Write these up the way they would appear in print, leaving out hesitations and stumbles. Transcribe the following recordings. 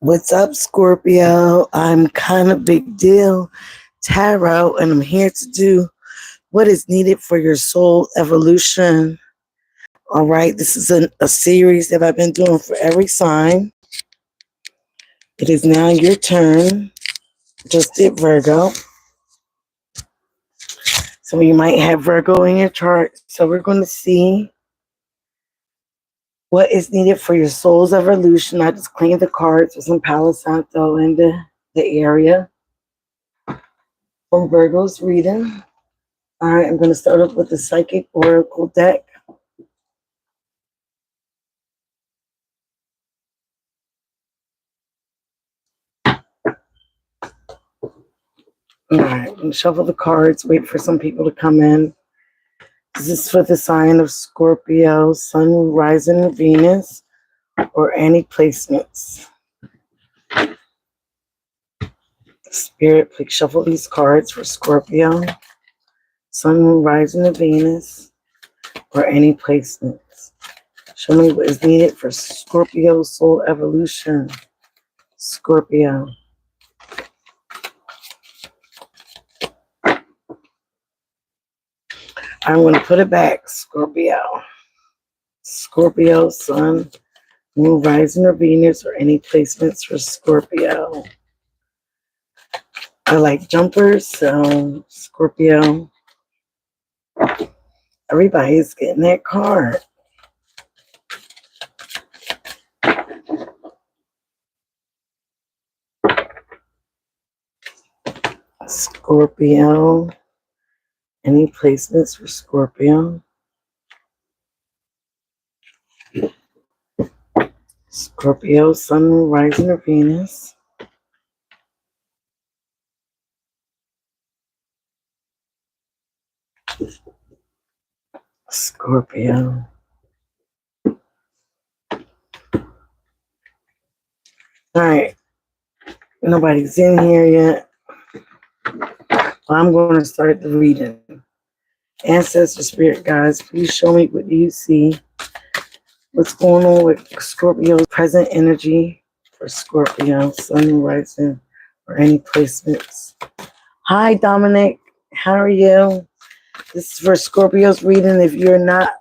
What's up, Scorpio? I'm kind of big deal tarot, and I'm here to do what is needed for your soul evolution. All right, this is a series that I've been doing for every sign. It is now your turn. Just did Virgo. So you might have Virgo in your chart. So we're going to see what is needed for your soul's evolution. I just cleaned the cards with some Palo Santo in the area from Virgo's reading. All right, I'm going to start off with the Psychic Oracle deck. All right, I'm going to shuffle the cards, wait for some people to come in. This is for the sign of Scorpio, Sun, Rising, Venus, or any placements. Spirit, please shuffle these cards for Scorpio, Sun, Rising, Venus, or any placements. Show me what is needed for Scorpio soul evolution. Scorpio. I'm going to put it back. Scorpio. Scorpio, Sun, Moon, Rising, or Venus, or any placements for Scorpio. I like jumpers, so Scorpio. Everybody's getting that card. Scorpio. Any placements for Scorpio? Scorpio, Sun, Moon, Rising, or Venus. Scorpio. All right. Nobody's in here yet. I'm going to start the reading. Ancestor, Spirit, guides, please show me what you see. What's going on with Scorpio's present energy for Scorpio, Sun, Rising, or any placements? Hi, Dominic. How are you? This is for Scorpio's reading. If you're not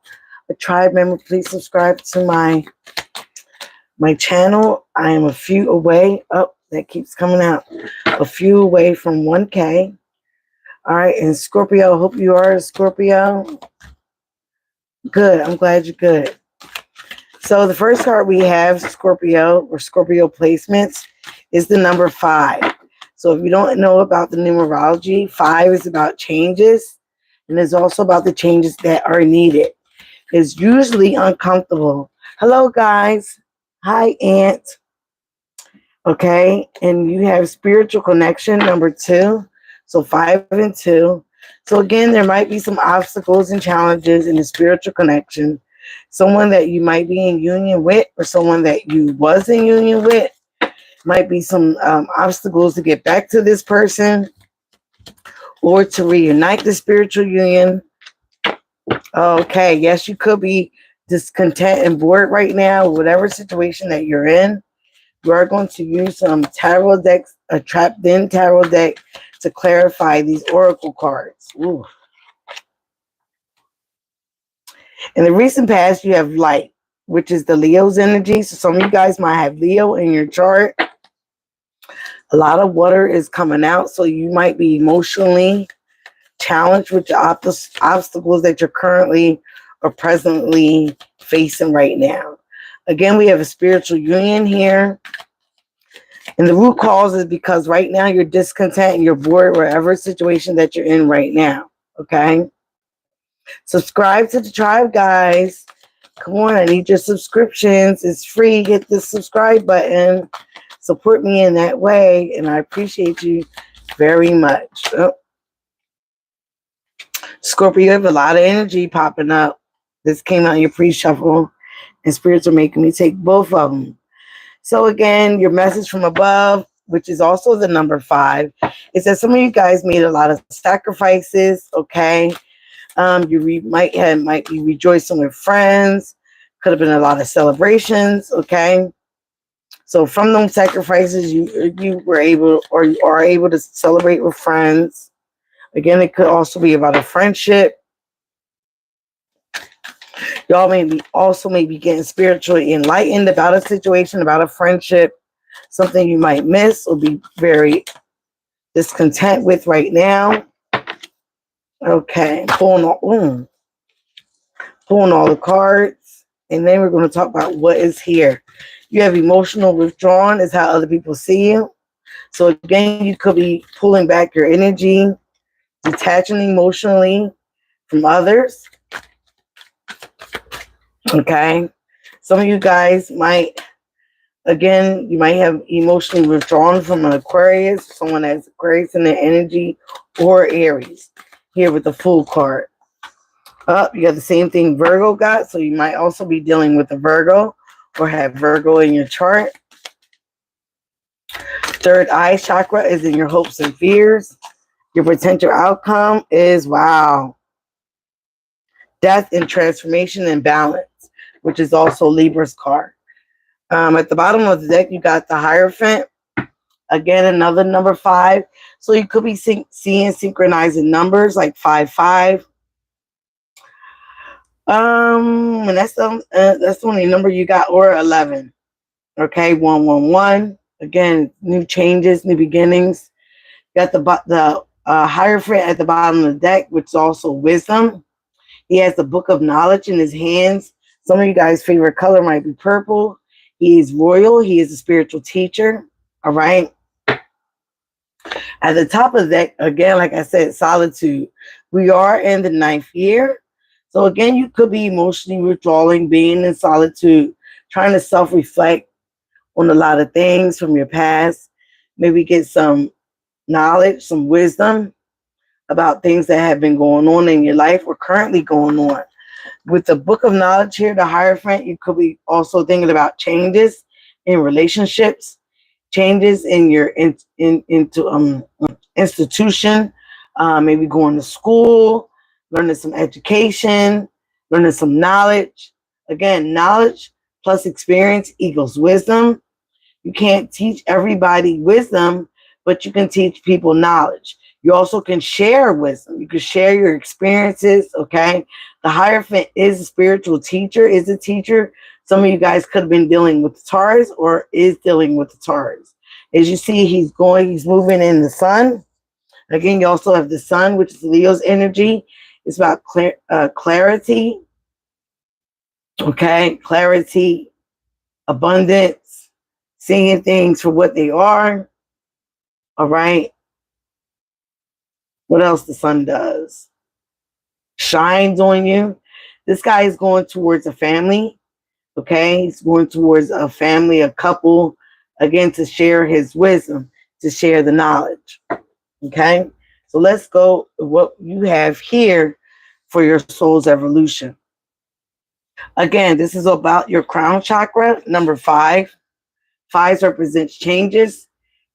a tribe member, please subscribe to my channel. I am a few away. Oh, that keeps coming out. A few away from 1K. All right, and Scorpio, I hope you are a Scorpio. Good. I'm glad you're good. So the first card we have, Scorpio, or Scorpio placements, is the number 5. So if you don't know about the numerology, 5 is about changes, and it's also about the changes that are needed. It's usually uncomfortable. Hello, guys. Hi, Aunt. Okay, and you have spiritual connection, number 2. So 5 and 2. So again, there might be some obstacles and challenges in the spiritual connection. Someone that you might be in union with, or someone that you was in union with. Might be some obstacles to get back to this person, or to reunite the spiritual union. Okay, yes, you could be discontent and bored right now, whatever situation that you're in. You are going to use some tarot decks, a trapped in tarot deck, to clarify these oracle cards. Ooh. In the recent past, you have light, which is the Leo's energy. So some of you guys might have Leo in your chart. A lot of water is coming out, so you might be emotionally challenged with the obstacles that you're currently or presently facing right now. Again, we have a spiritual union here. And the root cause is because right now you're discontent and you're bored wherever situation that you're in right now. Okay? Subscribe to the tribe, guys. Come on, I need your subscriptions. It's free. Hit the subscribe button. Support me in that way, and I appreciate you very much. Oh. Scorpio, you have a lot of energy popping up. This came out in your pre-shuffle, and spirits are making me take both of them. So again, your message from above, which is also the number 5, is that some of you guys made a lot of sacrifices, okay? You might be rejoicing with friends. Could have been a lot of celebrations, okay? So from those sacrifices, you were able, or you are able to celebrate with friends. Again, it could also be about a friendship. Y'all may be getting spiritually enlightened about a situation, about a friendship, something you might miss or be very discontent with right now. Okay, pulling all the cards, and then we're going to talk about what is here. You have emotional withdrawal is how other people see you. So again, you could be pulling back your energy, detaching emotionally from others. Okay, some of you guys might, again, you might have emotionally withdrawn from an Aquarius, someone that's Aquarius in their energy, or Aries. Here with the Fool card. Up, you got the same thing Virgo got, so you might also be dealing with a Virgo or have Virgo in your chart. Third eye chakra is in your hopes and fears. Your potential outcome is, wow, death and transformation and balance, which is also Libra's card. At the bottom of the deck, you got the Hierophant. Again, another number 5. So you could be seeing synchronizing numbers like 5. And that's the only number you got, or 11. Okay, 111. Again, new changes, new beginnings. Got the Hierophant at the bottom of the deck, which is also wisdom. He has the book of knowledge in his hands. Some of you guys' favorite color might be purple. He is royal. He is a spiritual teacher. All right. At the top of the deck, again, like I said, solitude. We are in the 9th year. So again, you could be emotionally withdrawing, being in solitude, trying to self-reflect on a lot of things from your past. Maybe get some knowledge, some wisdom about things that have been going on in your life or currently going on. With the book of knowledge here, the Hierophant, you could be also thinking about changes in relationships, changes in your institution, maybe going to school, learning some education, learning some knowledge. Again, knowledge plus experience equals wisdom. You can't teach everybody wisdom, but you can teach people knowledge. You also can share wisdom. You can share your experiences, okay? The Hierophant is a spiritual teacher, is a teacher. Some of you guys could have been dealing with the Taurus or is dealing with the Taurus. As you see, he's moving in the sun. Again, you also have the sun, which is Leo's energy. It's about clarity, okay? Clarity, abundance, seeing things for what they are, all right? What else the sun does? Shines on you. This guy is going towards a family, okay? He's going towards a family, a couple, again, to share his wisdom, to share the knowledge, okay? So let's go what you have here for your soul's evolution. Again, this is about your crown chakra, number 5. 5 represents changes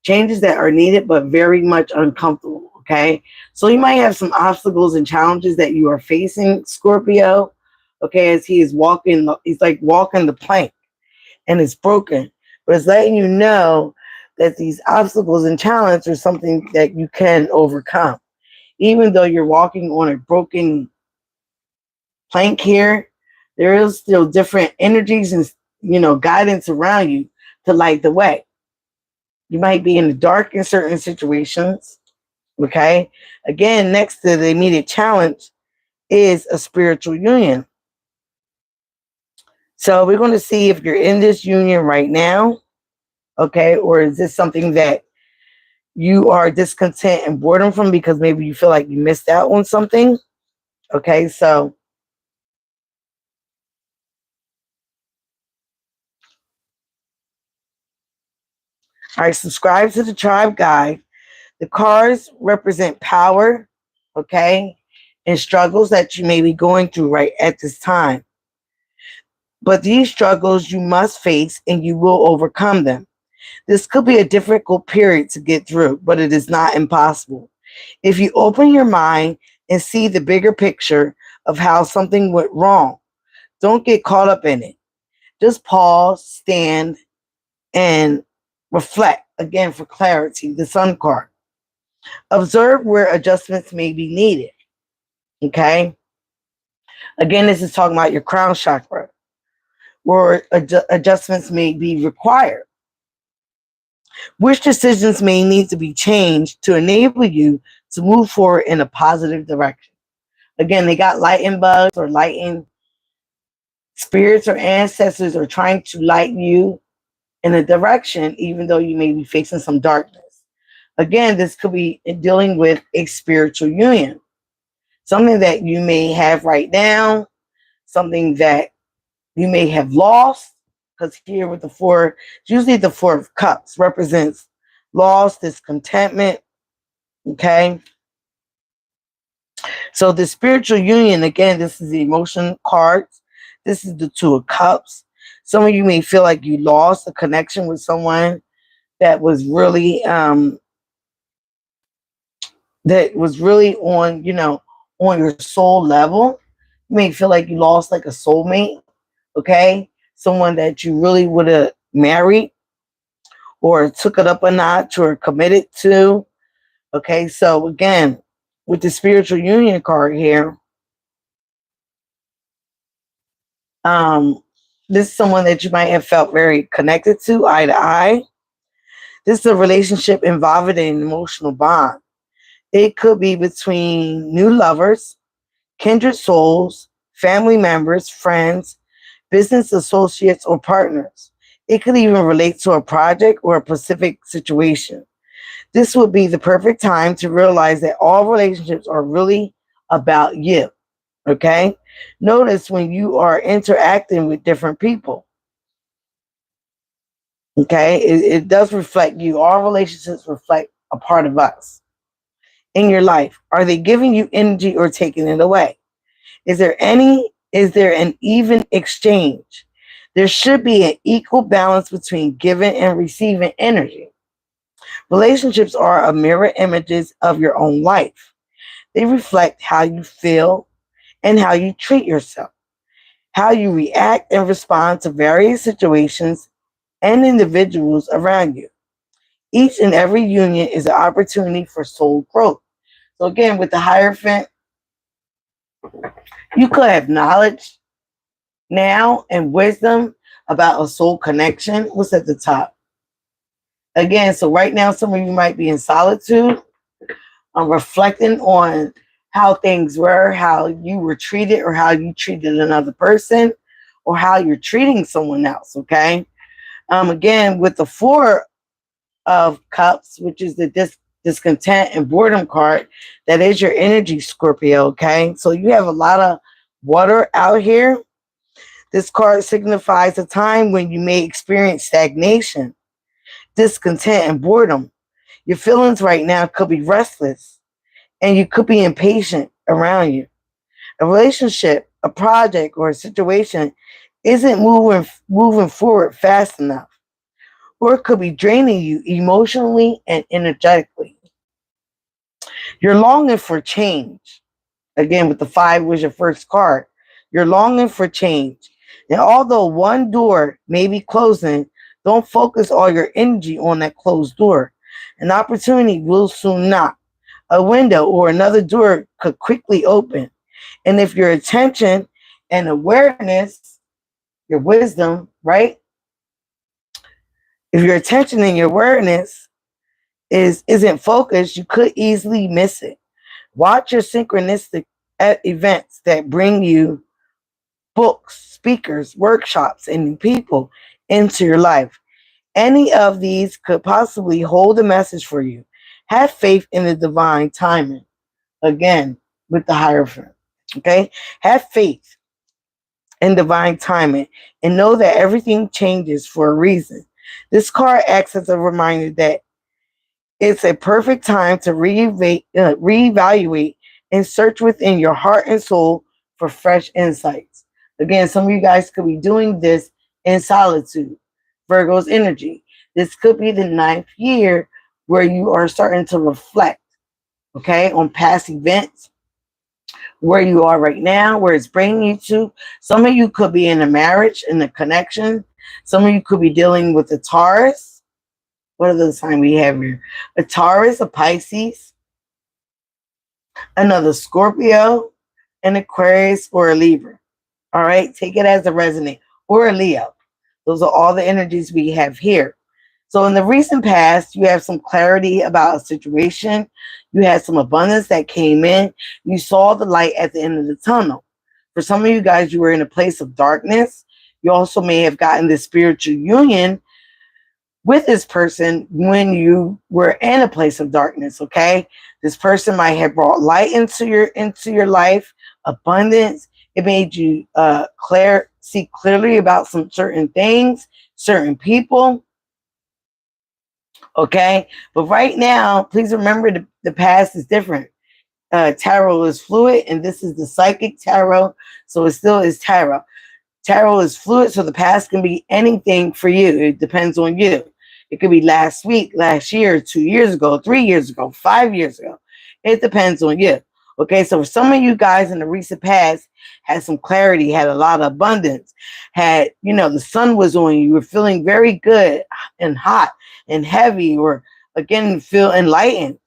that are needed but very much uncomfortable, okay? So you might have some obstacles and challenges that you are facing, Scorpio, okay, as he's like walking the plank and it's broken. But it's letting you know that these obstacles and challenges are something that you can overcome. Even though you're walking on a broken plank here, there is still different energies and guidance around you to light the way. You might be in the dark in certain situations. Okay. Again, next to the immediate challenge is a spiritual union. So we're going to see if you're in this union right now. Okay. Or is this something that you are discontent and boredom from because maybe you feel like you missed out on something? Okay. So all right, subscribe to the Tribe Guide. The cards represent power, okay, and struggles that you may be going through right at this time. But these struggles you must face and you will overcome them. This could be a difficult period to get through, but it is not impossible. If you open your mind and see the bigger picture of how something went wrong, don't get caught up in it. Just pause, stand, and reflect. Again, for clarity, the Sun card. Observe where adjustments may be needed. Okay. Again, this is talking about your crown chakra, where adjustments may be required. Which decisions may need to be changed to enable you to move forward in a positive direction. Again, they got lighting bugs or lighting spirits or ancestors are trying to light you in a direction, even though you may be facing some darkness. Again, this could be dealing with a spiritual union, something that you may have right now, something that you may have lost. Because here with the four, usually the Four of Cups represents loss, discontentment. Okay. So the spiritual union, again, this is the emotion cards. This is the Two of Cups. Some of you may feel like you lost a connection with someone that was really on, on your soul level. You may feel like you lost like a soulmate, okay? Someone that you really would have married or took it up a notch or committed to. Okay, so again, with the spiritual union card here, this is someone that you might have felt very connected to, eye to eye. This is a relationship involving an emotional bond. It could be between new lovers, kindred souls, family members, friends, business associates, or partners. It could even relate to a project or a specific situation. This would be the perfect time to realize that all relationships are really about you. Okay? Notice when you are interacting with different people. Okay? It does reflect you. All relationships reflect a part of us in your life. Are they giving you energy or taking it away? Is there an even exchange? There should be an equal balance between giving and receiving energy. Relationships are a mirror images of your own life. They reflect how you feel and how you treat yourself, how you react and respond to various situations and individuals around you. Each and every union is an opportunity for soul growth. So again, with the Hierophant, you could have knowledge now and wisdom about a soul connection. What's at the top? Again, so right now, some of you might be in solitude, reflecting on how things were, how you were treated, or how you treated another person, or how you're treating someone else. Okay. Again, with the Four of Cups, which is the discontent and boredom card, that is your energy, Scorpio. Okay. So you have a lot of water out here. This card signifies a time when you may experience stagnation, discontent, and boredom. Your feelings right now could be restless and you could be impatient around you. A relationship, a project, or a situation isn't moving forward fast enough, or it could be draining you emotionally and energetically. You're longing for change. Again, with the Five was your first card. You're longing for change. And although one door may be closing, don't focus all your energy on that closed door. An opportunity will soon knock. A window or another door could quickly open. And if your attention and awareness, your wisdom, right? If your attention and your awareness isn't focused, you could easily miss it. Watch your synchronistic events that bring you books, speakers, workshops, and new people into your life. Any of these could possibly hold a message for you. Have faith in the divine timing. Again, with the Hierophant. Okay? Have faith in divine timing and know that everything changes for a reason. This card acts as a reminder that it's a perfect time to reevaluate and search within your heart and soul for fresh insights. Again, some of you guys could be doing this in solitude. Virgo's energy. This could be the ninth year where you are starting to reflect, okay, on past events, where you are right now, where it's bringing you to. Some of you could be in a marriage, in a connection. Some of you could be dealing with a Taurus. What are the signs we have here? A Taurus, a Pisces, another Scorpio, an Aquarius, or a Libra. All right, take it as a resonate, or a Leo. Those are all the energies we have here. So in the recent past, you have some clarity about a situation. You had some abundance that came in. You saw the light at the end of the tunnel. For some of you guys, you were in a place of darkness. You also may have gotten this spiritual union with this person when you were in a place of darkness. Okay, this person might have brought light into your life, abundance. It made you see clearly about some certain things, certain people. Okay, but right now, please remember the past is different. Tarot is fluid, and this is the psychic tarot, so it still is tarot. Tarot is fluid, so the past can be anything for you. It depends on you. It could be last week, last year, 2 years ago, 3 years ago, 5 years ago. It depends on you. Okay, so some of you guys in the recent past had some clarity, had a lot of abundance, had, the sun was on you, you were feeling very good and hot and heavy, or again, feel enlightened.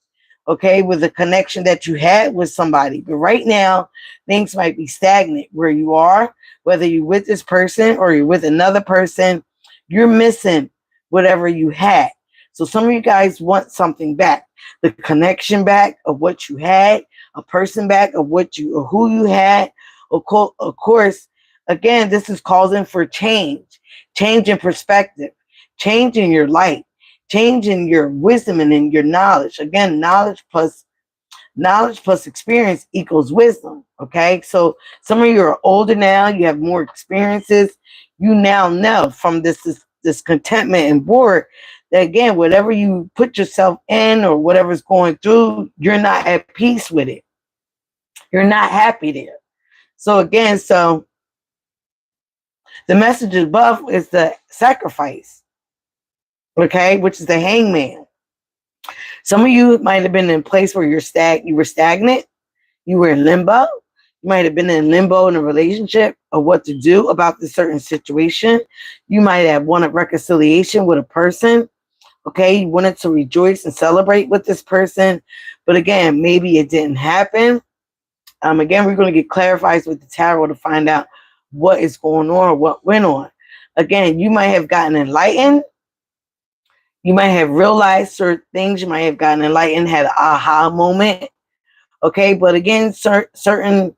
Okay, with the connection that you had with somebody. But right now, things might be stagnant where you are, whether you're with this person or you're with another person, you're missing whatever you had. So some of you guys want something back, the connection back of what you had, a person back of what you or who you had. Of course, again, this is causing for change in perspective, change in your light, change in your wisdom and in your knowledge. Again, knowledge plus experience equals wisdom. Okay, so some of you are older now, you have more experiences. You now know from this contentment and board that, again, whatever you put yourself in or whatever's going through, you're not at peace with it. You're not happy there. So again, the message above is the sacrifice, okay, which is the hangman. Some of you might have been in a place where you were stagnant, you were in limbo. You might have been in limbo in a relationship of what to do about this certain situation. You might have wanted reconciliation with a person. Okay, you wanted to rejoice and celebrate with this person, but again, maybe it didn't happen. Again, we're going to get clarified with the tarot to find out what is going on or what went on. Again, you might have gotten enlightened. You might have realized certain things. You might have gotten enlightened, had an aha moment. Okay, but again, certain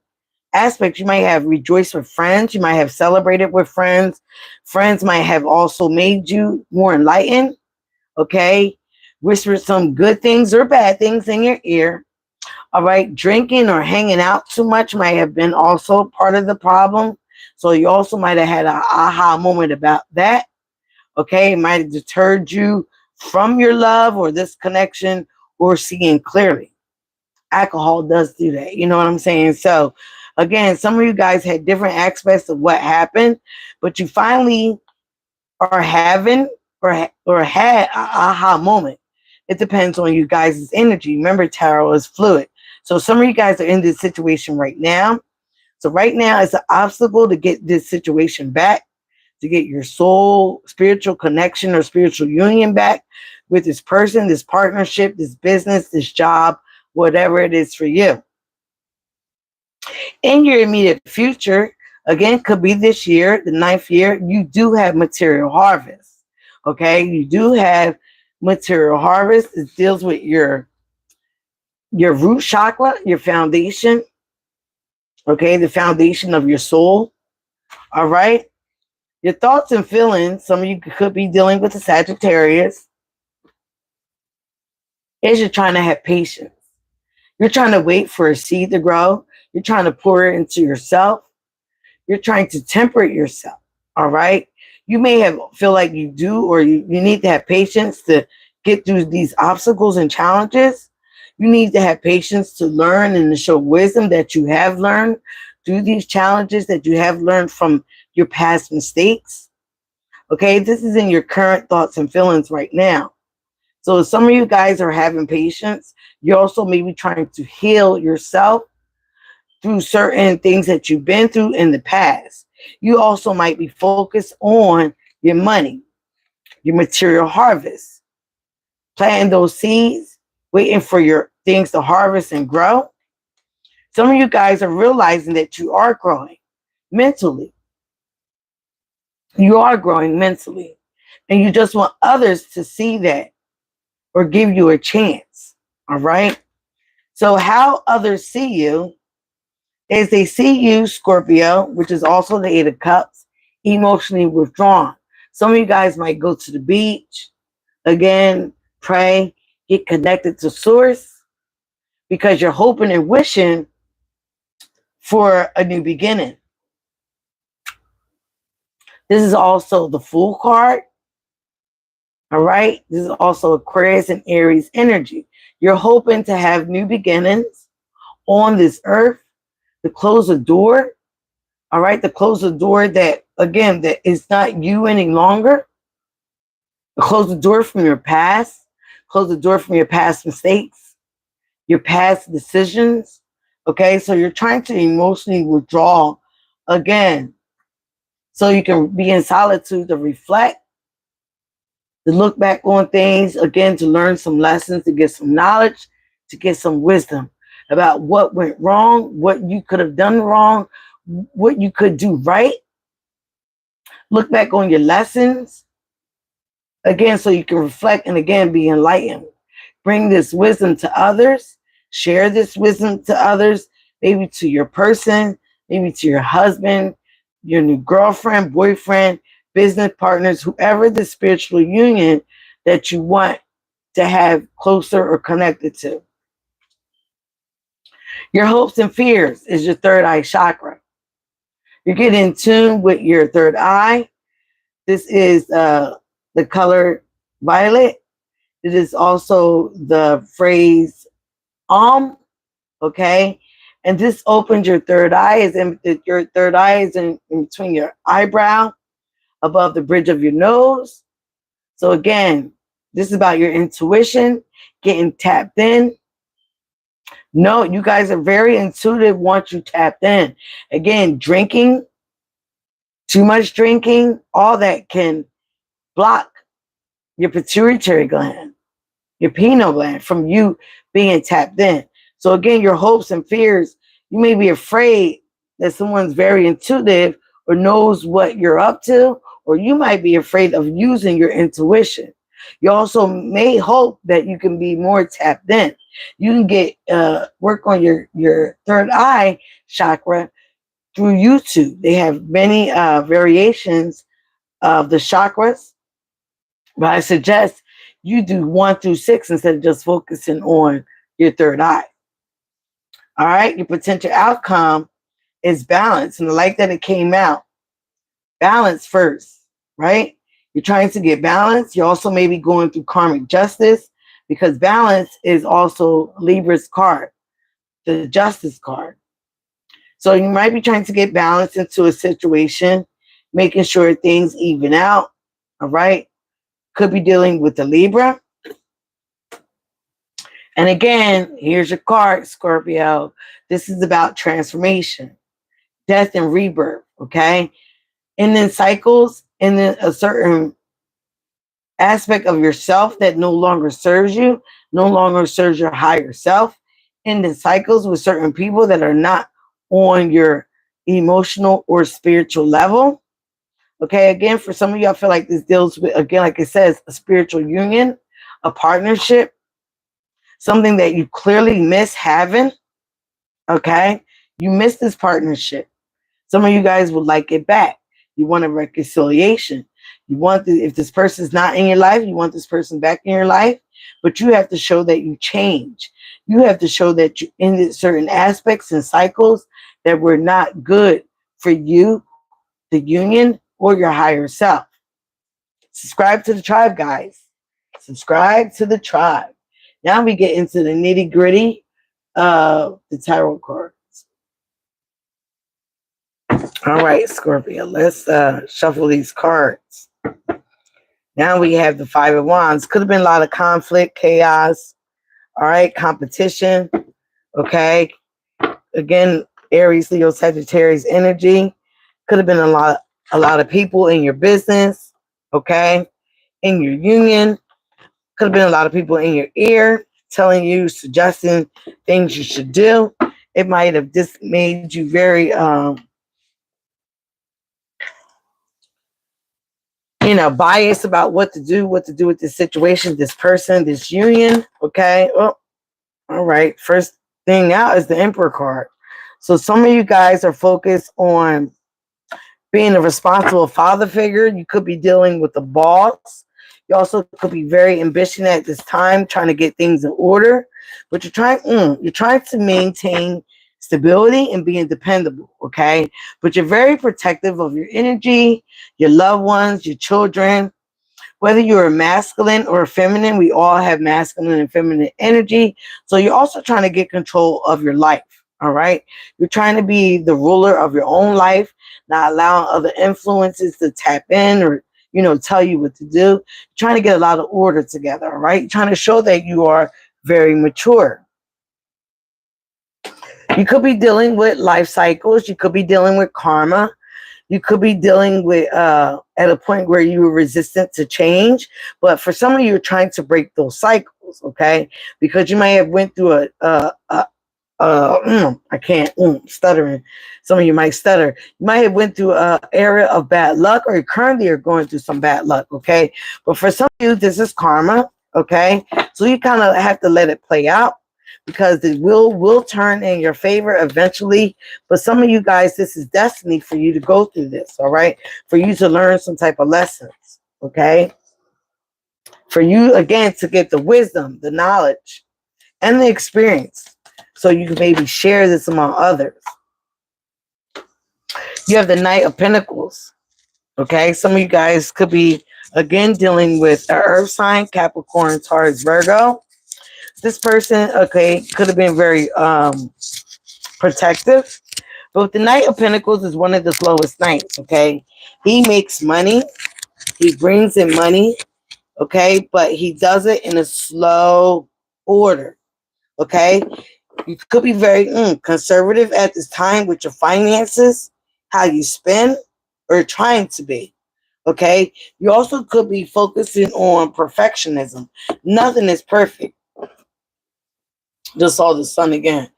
aspects, you might have rejoiced with friends. You might have celebrated with friends. Friends might have also made you more enlightened. Okay, whispered some good things or bad things in your ear. All right, drinking or hanging out too much might have been also part of the problem. So you also might have had an aha moment about that. Okay, it might have deterred you from your love or this connection or seeing clearly. Alcohol does do that. You know what I'm saying? So again, some of you guys had different aspects of what happened, but you finally are having or had an aha moment. It depends on you guys' energy. Remember, tarot is fluid. So some of you guys are in this situation right now. So right now it's an obstacle to get this situation back, to get your soul, spiritual connection or spiritual union back with this person, this partnership, this business, this job, whatever it is for you. In your immediate future, again, could be this year, the 9th year, you do have material harvest. Okay, you do have material harvest. It deals with your root chakra, your foundation. Okay, the foundation of your soul. All right. Your thoughts and feelings, some of you could be dealing with the Sagittarius, is you're trying to have patience. You're trying to wait for a seed to grow. You're trying to pour it into yourself. You're trying to temperate yourself. All right. You may feel like you do, or you need to have patience to get through these obstacles and challenges. You need to have patience to learn and to show wisdom that you have learned through these challenges, that you have learned from your past mistakes. Okay, this is in your current thoughts and feelings right now. So some of you guys are having patience. You're also maybe trying to heal yourself through certain things that you've been through in the past. You also might be focused on your money, your material harvest. Planting those seeds, waiting for your things to harvest and grow. Some of you guys are realizing that you are growing mentally. You are growing mentally. And you just want others to see that or give you a chance. All right. So how others see you is they see you, Scorpio, which is also the Eight of Cups, emotionally withdrawn. Some of you guys might go to the beach, again, pray, get connected to source because you're hoping and wishing for a new beginning. This is also the Fool card. All right. This is also Aquarius and Aries energy. You're hoping to have new beginnings on this earth, to close a door. All right. To close a door that, again, that is not you any longer. To close the door from your past. Close the door from your past mistakes, your past decisions. Okay. So you're trying to emotionally withdraw again, so you can be in solitude to reflect, to look back on things, again, to learn some lessons, to get some knowledge, to get some wisdom about what went wrong, what you could have done wrong, what you could do right. Look back on your lessons, again, so you can reflect and, again, be enlightened. Bring this wisdom to others. Share this wisdom to others, maybe to your person, maybe to your husband, your new girlfriend, boyfriend, business partners, whoever the spiritual union that you want to have closer or connected to. Your hopes and fears is your third eye chakra. You're getting in tune with your third eye. This is the color violet. It is also the phrase okay? And this opens your third eye. Your third eye is in between your eyebrow, above the bridge of your nose. So again, this is about your intuition, getting tapped in. No, you guys are very intuitive once you tapped in. Again, drinking, too much drinking, all that can block your pituitary gland, your pineal gland, from you being tapped in. So again, your hopes and fears, you may be afraid that someone's very intuitive or knows what you're up to, or you might be afraid of using your intuition. You also may hope that you can be more tapped in. You can get work on your third eye chakra through YouTube. They have many variations of the chakras, but I suggest you do 1 through 6 instead of just focusing on your third eye. All right, your potential outcome is balance, and I like that it came out. Balance first, right? You're trying to get balance. You also may be going through karmic justice, because balance is also Libra's card, the justice card. So you might be trying to get balance into a situation, making sure things even out. All right. Could be dealing with the Libra. And again, here's your card, Scorpio. This is about transformation, death and rebirth. Okay. And then cycles, and then a certain aspect of yourself that no longer serves you, no longer serves your higher self, and then cycles with certain people that are not on your emotional or spiritual level. Okay, again, for some of you, I feel like this deals with, again, like it says, a spiritual union, a partnership, something that you clearly miss having. Okay, you miss this partnership. Some of you guys would like it back. You want a reconciliation. You want if this person's not in your life, you want this person back in your life, but you have to show that you change. You have to show that you ended certain aspects and cycles that were not good for you, the union, or your higher self. Subscribe to the tribe, guys. Subscribe to the tribe. Now we get into the nitty gritty of the tarot cards. All right, Scorpio, let's shuffle these cards. Now we have the Five of Wands. Could have been a lot of conflict, chaos, all right, competition, okay? Again, Aries, Leo, Sagittarius energy. Could have been a lot of people in your business, okay, in your union. Could have been a lot of people in your ear telling you, suggesting things you should do. It might have just made you very, biased about what to do with this situation, this person, this union. Okay. Well, all right. First thing out is the Emperor card. So some of you guys are focused on being a responsible father figure. You could be dealing with the boss. You also could be very ambitious at this time, trying to get things in order. But you're trying to maintain stability and being dependable, okay? But you're very protective of your energy, your loved ones, your children, whether you're a masculine or a feminine. We all have masculine and feminine energy. So you're also trying to get control of your life. All right. You're trying to be the ruler of your own life, not allowing other influences to tap in or, tell you what to do. You're trying to get a lot of order together. All right. You're trying to show that you are very mature. You could be dealing with life cycles. You could be dealing with karma. You could be dealing with at a point where you were resistant to change, but for some of you, you're trying to break those cycles, okay? Because you may have went through I can't stuttering. Some of you might stutter. You might have went through an area of bad luck, or you currently are going through some bad luck, okay? But for some of you, this is karma, okay? So you kind of have to let it play out, because it will turn in your favor eventually. But some of you guys, this is destiny for you to go through this, all right? For you to learn some type of lessons, okay? For you, again, to get the wisdom, the knowledge, and the experience, so you can maybe share this among others. You have the Knight of Pentacles, okay? Some of you guys could be, again, dealing with an earth sign, Capricorn, Taurus, Virgo. This person, okay, could have been very protective. But the Knight of Pentacles is one of the slowest knights, okay? He makes money. He brings in money, okay? But he does it in a slow order, okay? You could be very conservative at this time with your finances, how you spend, or trying to be, okay? You also could be focusing on perfectionism. Nothing is perfect. Just saw the sun again.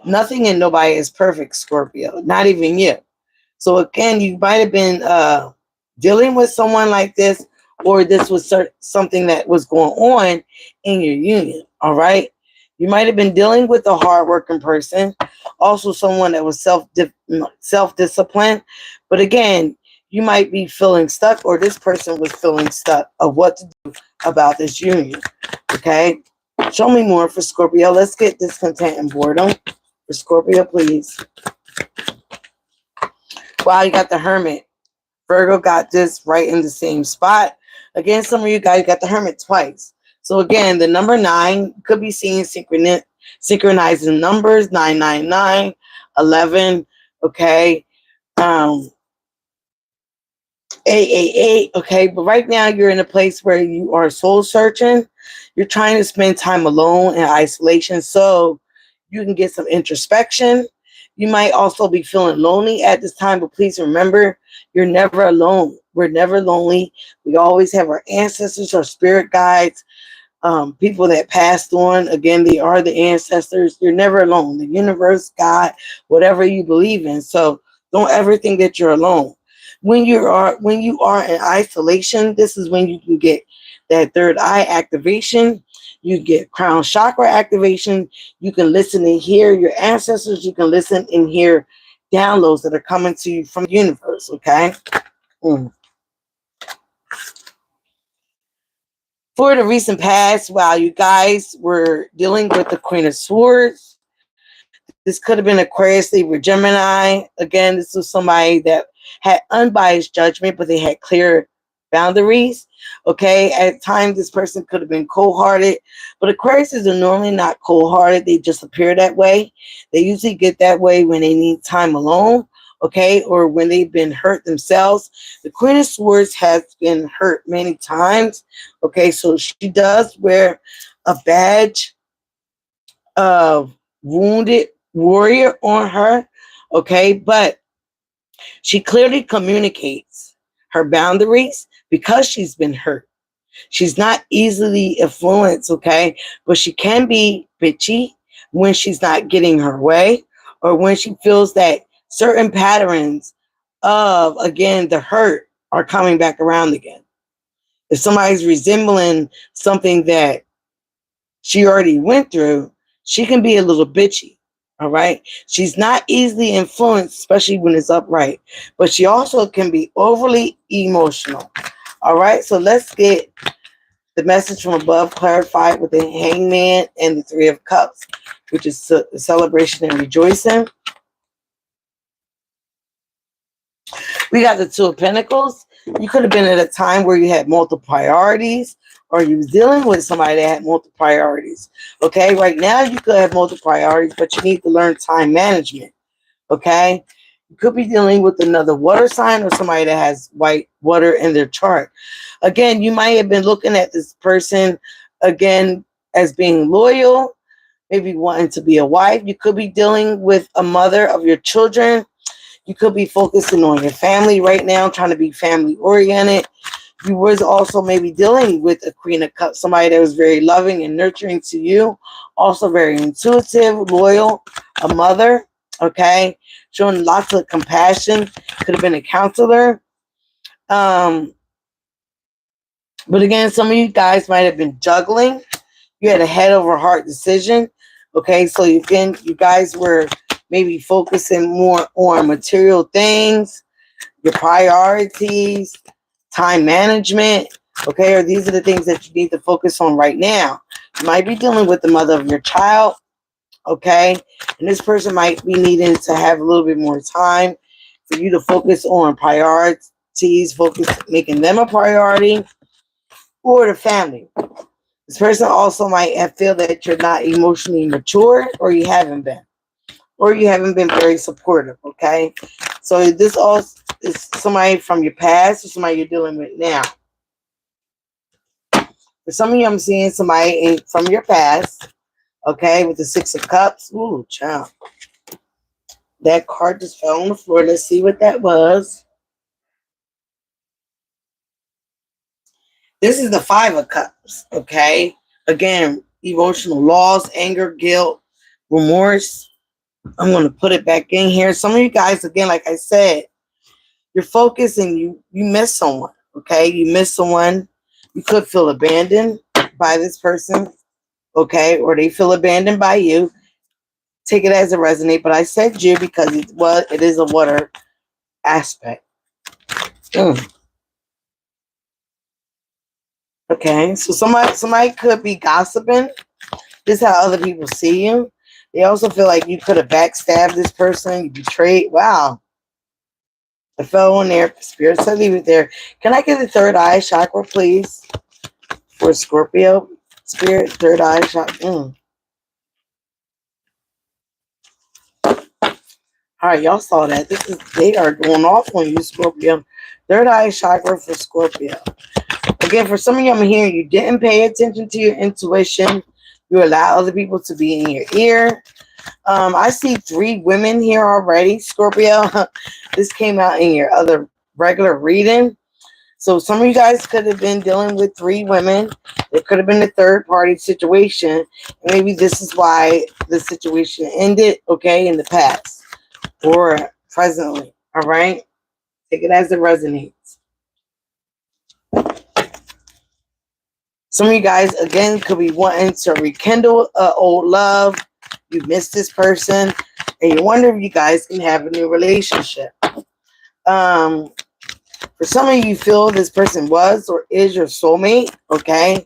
Nothing and nobody is perfect, Scorpio. Not even you. So again, you might have been dealing with someone like this, or this was something that was going on in your union. All right. You might have been dealing with a hardworking person, also someone that was self-disciplined. But again, you might be feeling stuck, or this person was feeling stuck of what to do about this union. Okay. Show me more for Scorpio. Let's get discontent and boredom for Scorpio, please. Wow, you got the Hermit. Virgo got this right in the same spot. Again, some of you guys got the Hermit twice. So again, the number 9 could be seen synchronizing numbers, 999, 11, okay, 888, okay. But right now you're in a place where you are soul searching. You're trying to spend time alone in isolation so you can get some introspection. You might also be feeling lonely at this time, but please remember, you're never alone. We're never lonely. We always have our ancestors, our spirit guides, people that passed on. Again, they are the ancestors. You're never alone. The universe, God, whatever you believe in. So don't ever think that you're alone. When you are in isolation, this is when you can get that third eye activation. You get crown chakra activation. You can listen and hear your ancestors. You can listen and hear downloads that are coming to you from the universe. Okay. For the recent past, while you guys were dealing with the Queen of Swords, this could have been Aquarius, they were Gemini. Again, this was somebody that had unbiased judgment, but they had clear boundaries. Okay, at times this person could have been cold-hearted, but Aquariuses are normally not cold-hearted. They just appear that way. They usually get that way when they need time alone, okay, or when they've been hurt themselves. The Queen of Swords has been hurt many times, okay, so she does wear a badge of wounded warrior on her, okay, but she clearly communicates her boundaries. because she's been hurt. She's not easily influenced, okay? But she can be bitchy when she's not getting her way, or when she feels that certain patterns of, again, the hurt are coming back around again. If somebody's resembling something that she already went through, she can be a little bitchy. All right. She's not easily influenced, especially when it's upright, but she also can be overly emotional. All right. So let's get the message from above clarified with the Hangman and the Three of Cups, which is celebration and rejoicing. We got the Two of Pentacles. You could have been at a time where you had multiple priorities, or you was dealing with somebody that had multiple priorities. Okay, right now you could have multiple priorities, but you need to learn time management. Okay, you could be dealing with another water sign or somebody that has white water in their chart. Again, you might have been looking at this person again as being loyal, maybe wanting to be a wife. You could be dealing with a mother of your children. You could be focusing on your family right now, trying to be family oriented. You was also maybe dealing with a Queen of Cups, somebody that was very loving and nurturing to you, also very intuitive, loyal, a mother, okay, showing lots of compassion. Could have been a counselor. But again, some of you guys might have been juggling. You had a head over heart decision. Okay, so again, you guys were maybe focusing more on material things, your priorities, time management. Okay, or these are the things that you need to focus on right now. You might be dealing with the mother of your child. Okay, and this person might be needing to have a little bit more time for you to focus on priorities, focus making them a priority, or the family. This person also might feel that you're not emotionally mature, or you haven't been, or you haven't been very supportive. Okay, so this all is somebody from your past or somebody you're dealing with now. For some of you, I'm seeing somebody from your past. Okay, with the Six of Cups. Ooh, child. That card just fell on the floor. Let's see what that was. This is the Five of Cups. Okay, again, emotional loss, anger, guilt, remorse. I'm going to put it back in here. Some of you guys, again, like I said, you're focused and you miss someone. Okay, you miss someone. You could feel abandoned by this person. Okay, or they feel abandoned by you. Take it as a resonate, but I said you because it is a water aspect. Okay, so somebody could be gossiping. This is how other people see you. They also feel like you could have backstabbed this person, you betrayed. Wow. I fell on there. Spirit said leave it there. Can I get the third eye chakra, please? For Scorpio. Spirit, third eye chakra. All right, y'all saw that. They are going off on you, Scorpio. Third eye chakra for Scorpio. Again, for some of you, I'm hearing you didn't pay attention to your intuition. You allow other people to be in your ear. I see 3 women here already, Scorpio. This came out in your other regular reading. So some of you guys could have been dealing with 3 women. There could have been a third party situation. And maybe this is why the situation ended, okay, in the past or presently. All right? Take it as it resonates. Some of you guys, again, could be wanting to rekindle old love. You miss this person, and you wonder if you guys can have a new relationship. For some of you, feel this person was or is your soulmate, okay?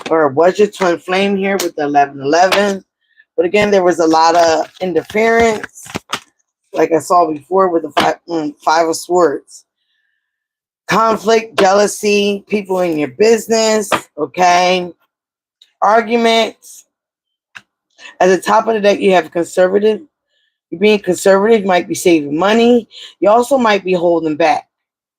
Or was your twin flame here with the 1111. But again, there was a lot of interference, like I saw before with the Five of Swords. Conflict, jealousy, people in your business, okay? Arguments. At the top of the deck, you have conservative. You're being conservative. You might be saving money. You also might be holding back,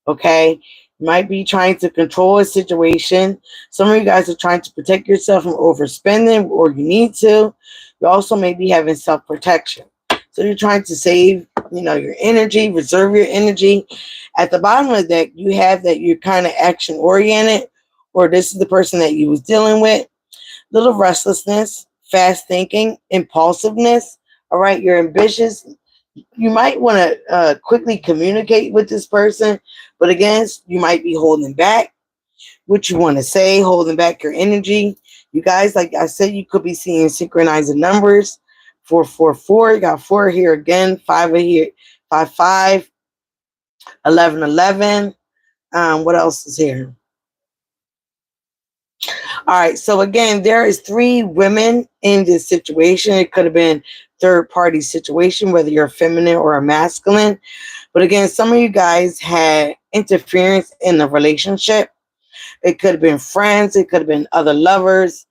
okay? You might be trying to control a situation. Some of you guys are trying to protect yourself from overspending, or you need to. You also may be having self-protection. So you're trying to save your energy, reserve your energy. At the bottom of the deck, you have that you're kind of action oriented, or this is the person that you was dealing with. Little restlessness, fast thinking, impulsiveness. All right, you're ambitious. You might want to quickly communicate with this person, but again, you might be holding back what you want to say, holding back your energy. You guys, like I said, you could be seeing synchronizing numbers. 444, you got 4 here again, 5 here, 5, 11, 11. What else is here? All right, so again, there is 3 women in this situation. It could have been third party situation, whether you're a feminine or a masculine. But again, some of you guys had interference in the relationship. It could have been friends. It could have been other lovers.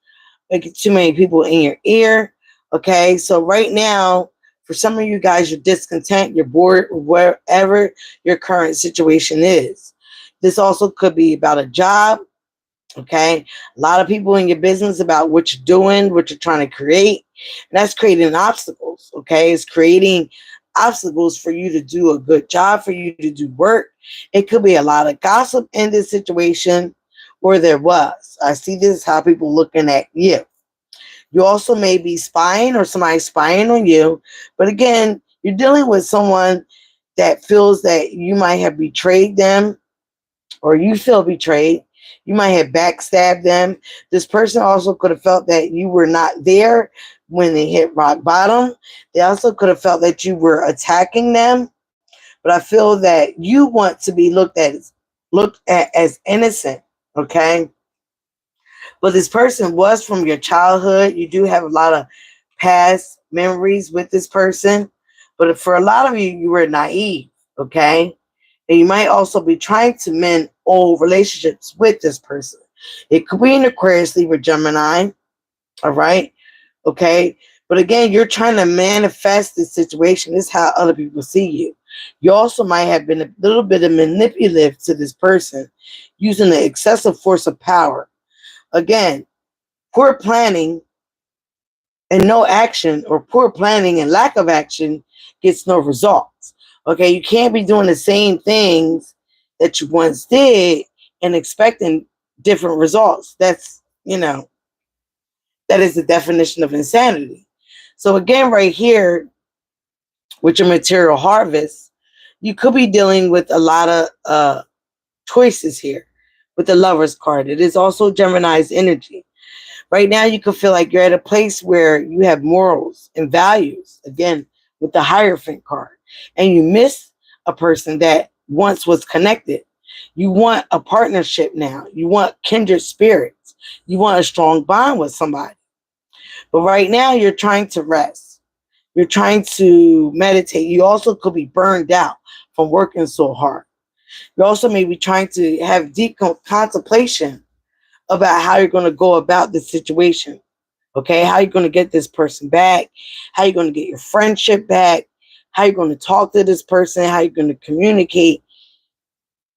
Like too many people in your ear. Okay, so right now, for some of you guys, you're discontent, you're bored, wherever your current situation is. This also could be about a job. Okay, a lot of people in your business about what you're doing, what you're trying to create, and that's creating obstacles. Okay, it's creating obstacles for you to do a good job, for you to do work. It could be a lot of gossip in this situation, or there was. I see this how people looking at you. You also may be spying or somebody spying on you, but again, you're dealing with someone that feels that you might have betrayed them, or you feel betrayed. You might have backstabbed them. This person also could have felt that you were not there when they hit rock bottom. They also could have felt that you were attacking them. But I feel that you want to be looked at as innocent, okay? But this person was from your childhood. You do have a lot of past memories with this person. But for a lot of you, you were naive, okay? And you might also be trying to mend old relationships with this person. It could be an Aquarius, Libra, Gemini, all right? Okay? But again, you're trying to manifest this situation. This is how other people see you. You also might have been a little bit of manipulative to this person using the excessive force of power. Again, poor planning and no action, or poor planning and lack of action, gets no results. Okay, you can't be doing the same things that you once did and expecting different results. That's, that is the definition of insanity. So again, right here, with your material harvest, you could be dealing with a lot of choices here with the Lover's card. It is also Gemini's energy. Right now, you could feel like you're at a place where you have morals and values, again, with the Hierophant card, and you miss a person that once was connected. You want a partnership now. You want kindred spirits. You want a strong bond with somebody. But right now, you're trying to rest. You're trying to meditate. You also could be burned out from working so hard. You also may be trying to have deep contemplation about how you're going to go about the situation. Okay, how you're going to get this person back, how you're going to get your friendship back, how you're going to talk to this person, how you're going to communicate,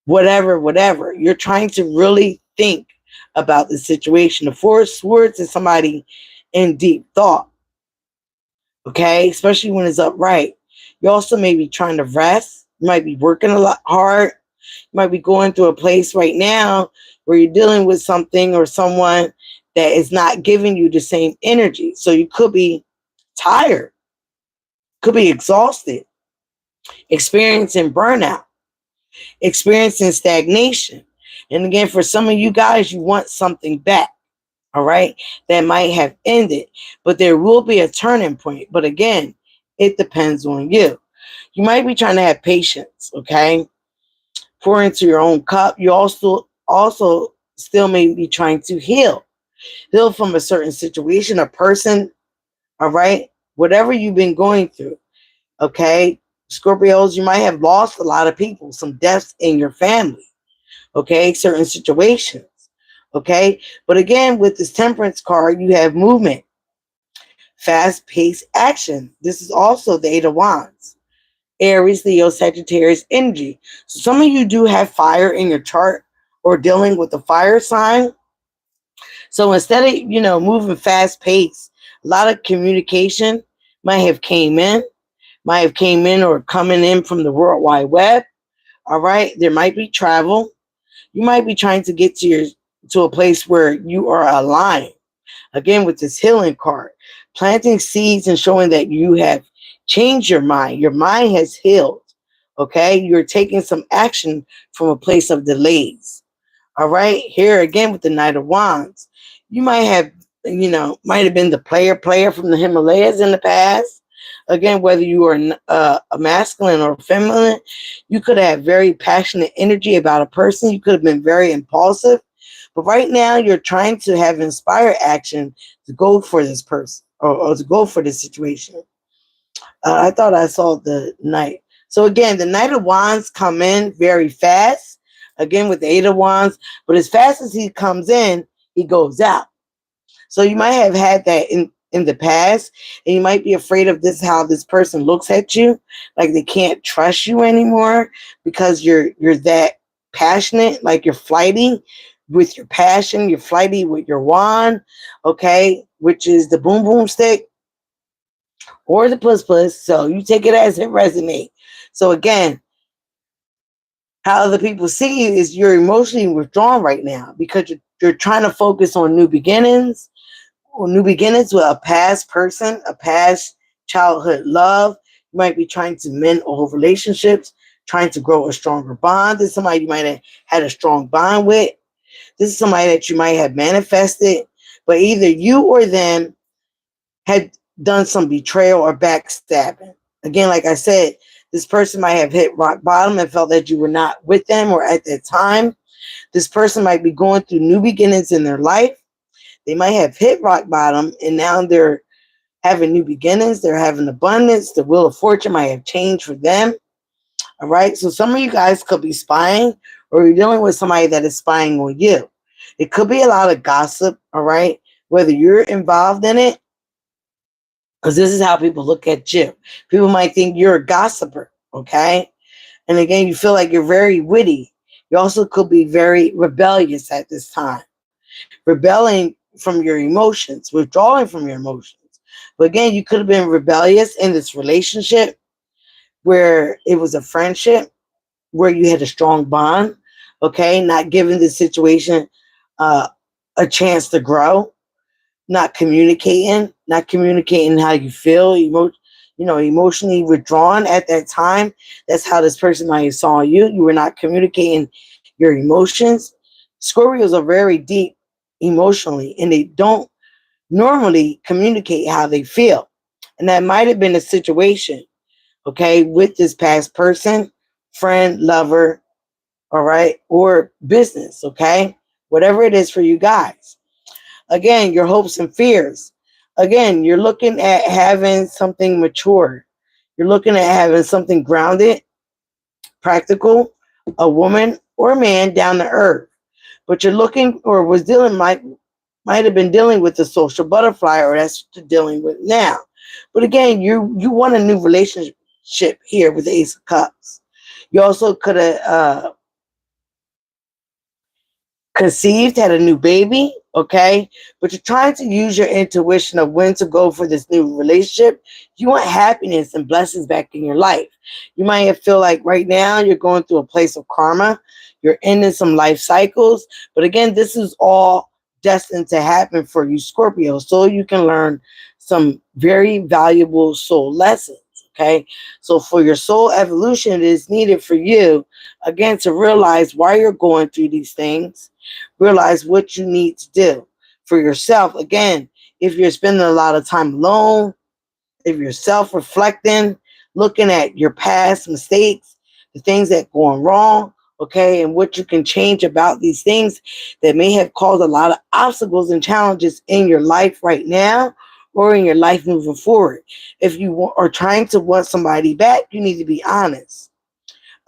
whatever. You're trying to really think about the situation. The Four of Swords is somebody in deep thought. Okay, especially when it's upright. You also may be trying to rest. You might be working a lot hard. You might be going through a place right now where you're dealing with something or someone that is not giving you the same energy. So you could be tired, could be exhausted, experiencing burnout, experiencing stagnation. And again, for some of you guys, you want something back, all right, that might have ended, but there will be a turning point. But again, it depends on you. You might be trying to have patience, okay? Pour into your own cup. You also still may be trying to heal from a certain situation, a person, all right? Whatever you've been going through, okay? Scorpios, you might have lost a lot of people, some deaths in your family, okay? Certain situations, okay? But again, with this Temperance card, you have movement, fast-paced action. This is also the Eight of Wands. Aries, Leo, Sagittarius energy. So some of you do have fire in your chart or dealing with the fire sign. So instead of, moving fast pace, a lot of communication might have came in. might have came in or coming in from the World Wide Web. All right. There might be travel. You might be trying to get to a place where you are aligned. Again, with this healing card, planting seeds and showing that you have changed your mind. Your mind has healed. Okay. You're taking some action from a place of delays. All right. Here again with the Knight of Wands. You might have, might have been the player from the Himalayas in the past. Again, whether you are a masculine or feminine, you could have very passionate energy about a person. You could have been very impulsive. But right now, you're trying to have inspired action to go for this person or to go for this situation. I thought I saw the Knight. So again, the Knight of Wands come in very fast. Again, with the Eight of Wands. But as fast as he comes in, he goes out. So you might have had that in the past, and you might be afraid of this, how this person looks at you, like they can't trust you anymore because you're that passionate, like you're flighty with your passion, you're flighty with your wand, okay, which is the boom boom stick or the plus plus. So you take it as it resonates. So again, how other people see you is you're emotionally withdrawn right now because you're trying to focus on new beginnings with a past person, a past childhood love. You might be trying to mend old relationships, trying to grow a stronger bond. This is somebody you might have had a strong bond with. This is somebody that you might have manifested, but either you or them had done some betrayal or backstabbing. Again, like I said, this person might have hit rock bottom and felt that you were not with them or at that time. This person might be going through new beginnings in their life. They might have hit rock bottom and now they're having new beginnings. They're having abundance. The wheel of fortune might have changed for them. All right. So some of you guys could be spying or you're dealing with somebody that is spying on you. It could be a lot of gossip. All right. Whether you're involved in it, because this is how people look at you. People might think you're a gossiper. Okay. And again, you feel like you're very witty. You also could be very rebellious at this time. Rebelling from your emotions, withdrawing from your emotions. But again, you could have been rebellious in this relationship where it was a friendship, where you had a strong bond, okay? Not giving the situation uh, a chance to grow, not communicating how you feel, emotionally withdrawn at that time. That's how this person might have saw you. You were not communicating your emotions. Scorpios are very deep emotionally, and they don't normally communicate how they feel. And that might have been a situation, okay, with this past person, friend, lover, all right, or business, okay? Whatever it is for you guys. Again, your hopes and fears. Again, you're looking at having something mature. You're looking at having something grounded, practical, a woman or a man down to earth. But you're looking or was dealing might have been dealing with the social butterfly, or that's what you're dealing with now. But again, you want a new relationship here with the Ace of Cups. You also could have conceived, had a new baby, okay? But you're trying to use your intuition of when to go for this new relationship. You want happiness and blessings back in your life. You might feel like right now you're going through a place of karma. You're ending some life cycles. But again, this is all destined to happen for you, Scorpio, so you can learn some very valuable soul lessons. Okay, so for your soul evolution, it is needed for you, again, to realize why you're going through these things, realize what you need to do for yourself. Again, if you're spending a lot of time alone, if you're self-reflecting, looking at your past mistakes, the things that going wrong, okay, and what you can change about these things that may have caused a lot of obstacles and challenges in your life right now or in your life moving forward. If you are trying to want somebody back, you need to be honest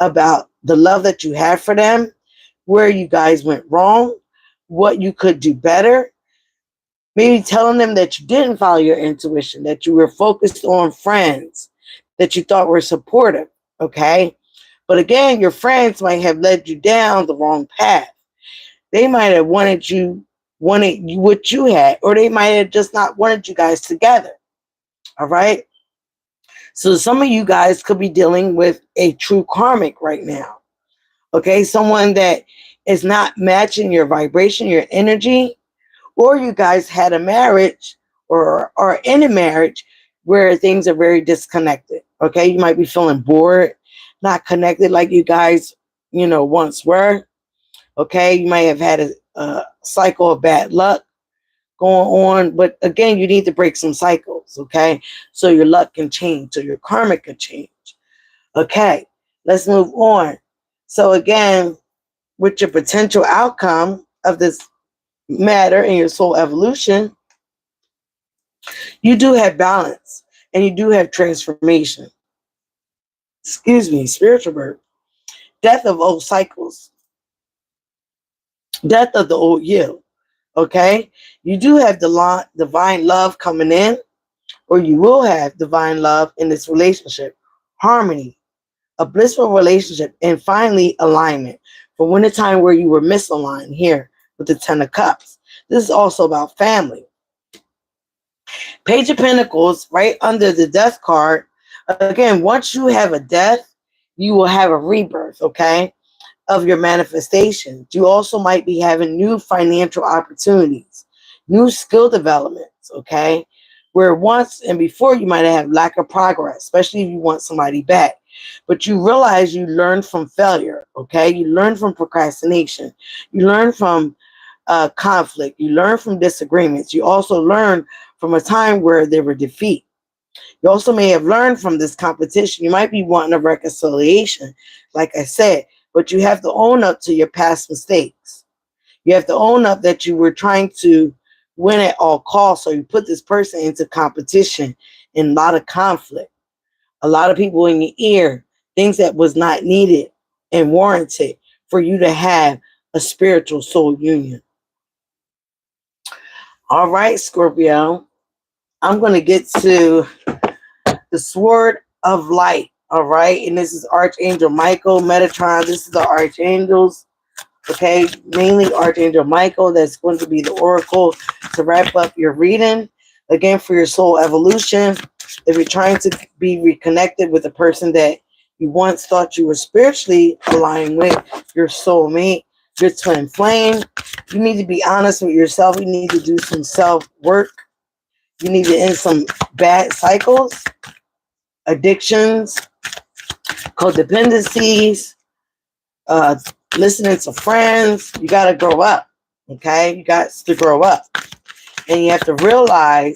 about the love that you have for them, where you guys went wrong, what you could do better. Maybe telling them that you didn't follow your intuition, that you were focused on friends that you thought were supportive, okay? But again, your friends might have led you down the wrong path. They might have wanted what you had, or they might have just not wanted you guys together, all right? So some of you guys could be dealing with a true karmic right now. Okay, someone that is not matching your vibration, your energy, or you guys had a marriage or are in a marriage where things are very disconnected. Okay, you might be feeling bored, not connected like you guys, once were. Okay, you might have had a cycle of bad luck going on, but again, you need to break some cycles. Okay, so your luck can change, so your karma can change. Okay, let's move on. So again, with your potential outcome of this matter in your soul evolution, you do have balance and you do have transformation. Excuse me, spiritual birth. Death of old cycles. Death of the old you. Okay? You do have the divine love coming in, or you will have divine love in this relationship. Harmony, a blissful relationship, and finally alignment. For when the time where you were misaligned here with the Ten of Cups. This is also about family. Page of Pentacles, right under the death card. Again, once you have a death, you will have a rebirth, okay, of your manifestations. You also might be having new financial opportunities, new skill developments, okay, where once and before you might have lack of progress, especially if you want somebody back. But you realize you learned from failure, okay? You learn from procrastination. You learn from conflict. You learn from disagreements. You also learn from a time where there were defeat. You also may have learned from this competition. You might be wanting a reconciliation, like I said, but you have to own up to your past mistakes. You have to own up that you were trying to win at all costs, so you put this person into competition and a lot of conflict. A lot of people in your ear, things that was not needed and warranted for you to have a spiritual soul union. All right, Scorpio, I'm going to get to the Sword of Light. All right, and this is Archangel Michael, Metatron. This is the Archangels. Okay, mainly Archangel Michael. That's going to be the oracle to wrap up your reading. Again, for your soul evolution, if you're trying to be reconnected with a person that you once thought you were spiritually aligned with, your soulmate, your twin flame, you need to be honest with yourself. You need to do some self-work. You need to end some bad cycles, addictions, codependencies, listening to friends. You got to grow up, okay? You got to grow up. And you have to realize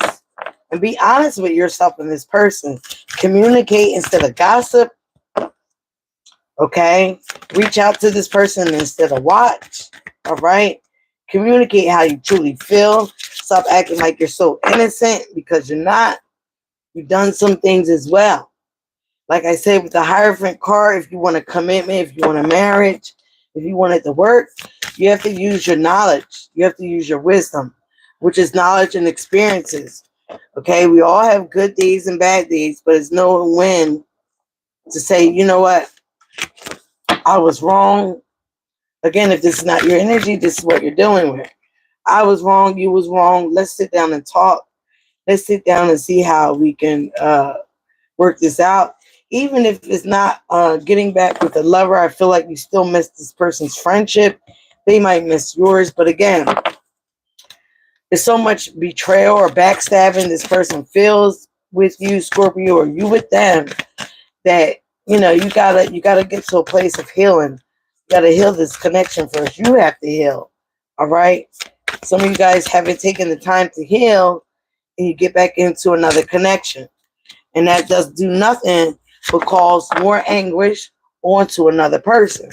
and be honest with yourself and this person. Communicate instead of gossip, okay? Reach out to this person instead of watch, all right? Communicate how you truly feel. Stop acting like you're so innocent, because you're not. You've done some things as well. Like I said, with the Hierophant card, if you want a commitment, if you want a marriage, if you want it to work, you have to use your knowledge. You have to use your wisdom, which is knowledge and experiences. Okay, we all have good days and bad days, but it's no win to say, you know what, I was wrong. Again, if this is not your energy, this is what you're dealing with. I was wrong, you was wrong. Let's sit down and talk. Let's sit down and see how we can work this out. Even if it's not getting back with a lover, I feel like you still miss this person's friendship. They might miss yours. But again, there's so much betrayal or backstabbing this person feels with you, Scorpio, or you with them, that you gotta get to a place of healing. You gotta heal this connection first. You have to heal. All right. Some of you guys haven't taken the time to heal, and you get back into another connection. And that does do nothing but cause more anguish onto another person.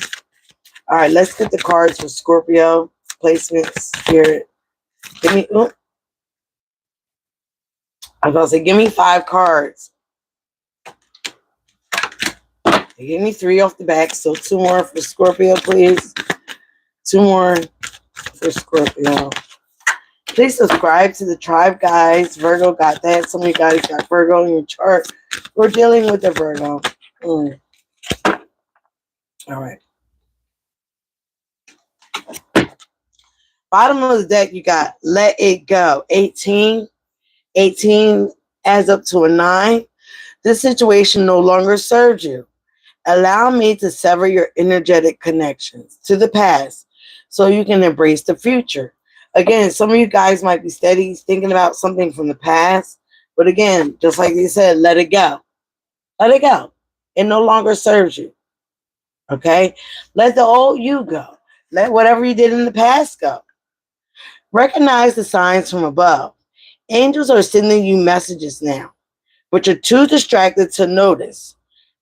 All right, let's get the cards for Scorpio. Placement, spirit. Give me, I was going to say, give me 5 cards. Give me 3 off the back, so 2 more for Scorpio, please. 2 more for Scorpio. Please subscribe to the tribe, guys. Virgo got that. Some of you guys got Virgo in your chart. We're dealing with the Virgo. All right. Bottom of the deck, you got Let It Go. 18. 18 adds up to a 9. This situation no longer serves you. Allow me to sever your energetic connections to the past so you can embrace the future. Again, some of you guys might be steady thinking about something from the past, but again, just like you said, let it go. Let it go. It no longer serves you. Okay? Let the old you go. Let whatever you did in the past go. Recognize the signs from above. Angels are sending you messages now, but you're too distracted to notice.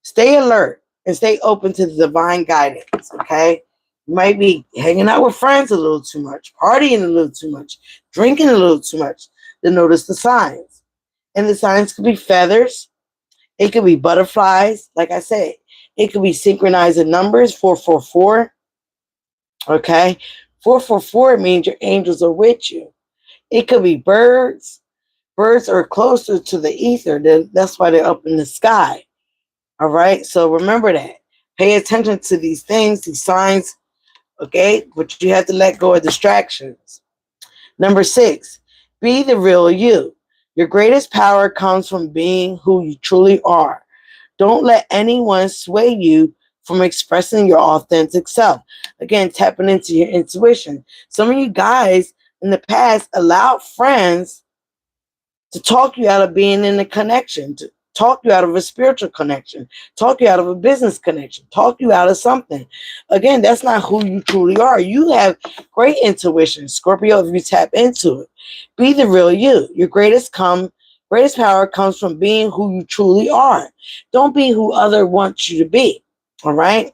Stay alert and stay open to the divine guidance, okay? You might be hanging out with friends a little too much, partying a little too much, drinking a little too much to notice the signs. And the signs could be feathers, it could be butterflies, like I said. It could be synchronizing numbers, 444, okay? 444 means your angels are with you. It could be birds. Birds are closer to the ether. That's why they're up in the sky. All right. So remember that. Pay attention to these things, these signs. Okay. But you have to let go of distractions. Number 6, be the real you. Your greatest power comes from being who you truly are. Don't let anyone sway you from expressing your authentic self. Again, tapping into your intuition. Some of you guys in the past allowed friends to talk you out of being in a connection, to talk you out of a spiritual connection, talk you out of a business connection, talk you out of something. Again, that's not who you truly are. You have great intuition, Scorpio, if you tap into it. Be the real you. Your greatest power comes from being who you truly are. Don't be who other wants you to be. All right?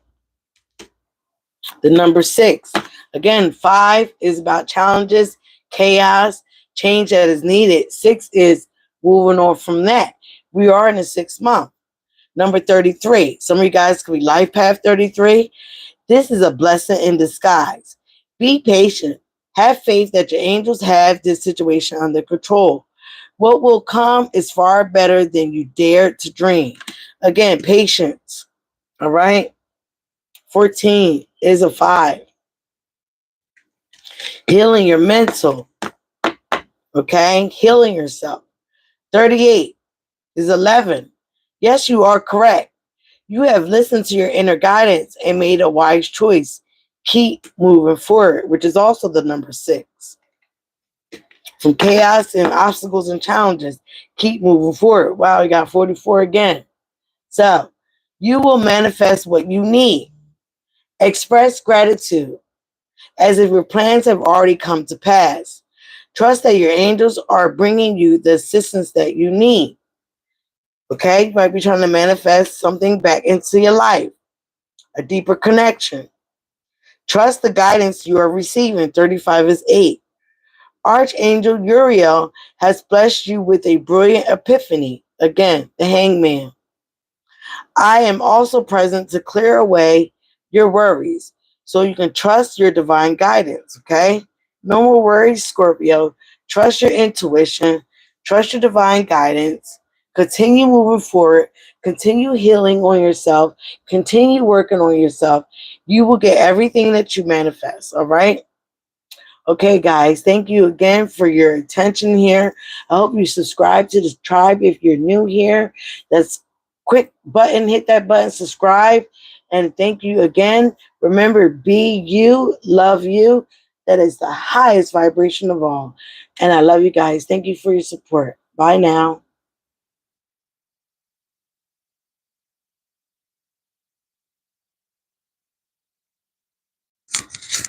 The number 6. Again, 5 is about challenges, chaos, change that is needed. 6 is moving on from that. We are in the 6th month. Number 33. Some of you guys could be life path 33. This is a blessing in disguise. Be patient. Have faith that your angels have this situation under control. What will come is far better than you dared to dream. Again, patience. All right. 14 is a 5. Healing your mental, okay? Healing yourself. 38 is 11. Yes, you are correct. You have listened to your inner guidance and made a wise choice. Keep moving forward, which is also the number 6. From chaos and obstacles and challenges, keep moving forward. Wow, you got 44 again. So, you will manifest what you need. Express gratitude as if your plans have already come to pass. Trust that your angels are bringing you the assistance that you need. Okay? You might be trying to manifest something back into your life, a deeper connection. Trust the guidance you are receiving. 35 is 8. Archangel Uriel has blessed you with a brilliant epiphany. Again, the hangman. I am also present to clear away your worries so you can trust your divine guidance, okay? No more worries, Scorpio. Trust your intuition, trust your divine guidance. Continue moving forward, continue healing on yourself, continue working on yourself. You will get everything that you manifest, all right? Okay, guys, thank you again for your attention here. I hope you subscribe to the tribe if you're new here. That's quick button, hit that button, subscribe. And thank you again. Remember, be you, love you. That is the highest vibration of all. And I love you guys. Thank you for your support. Bye now.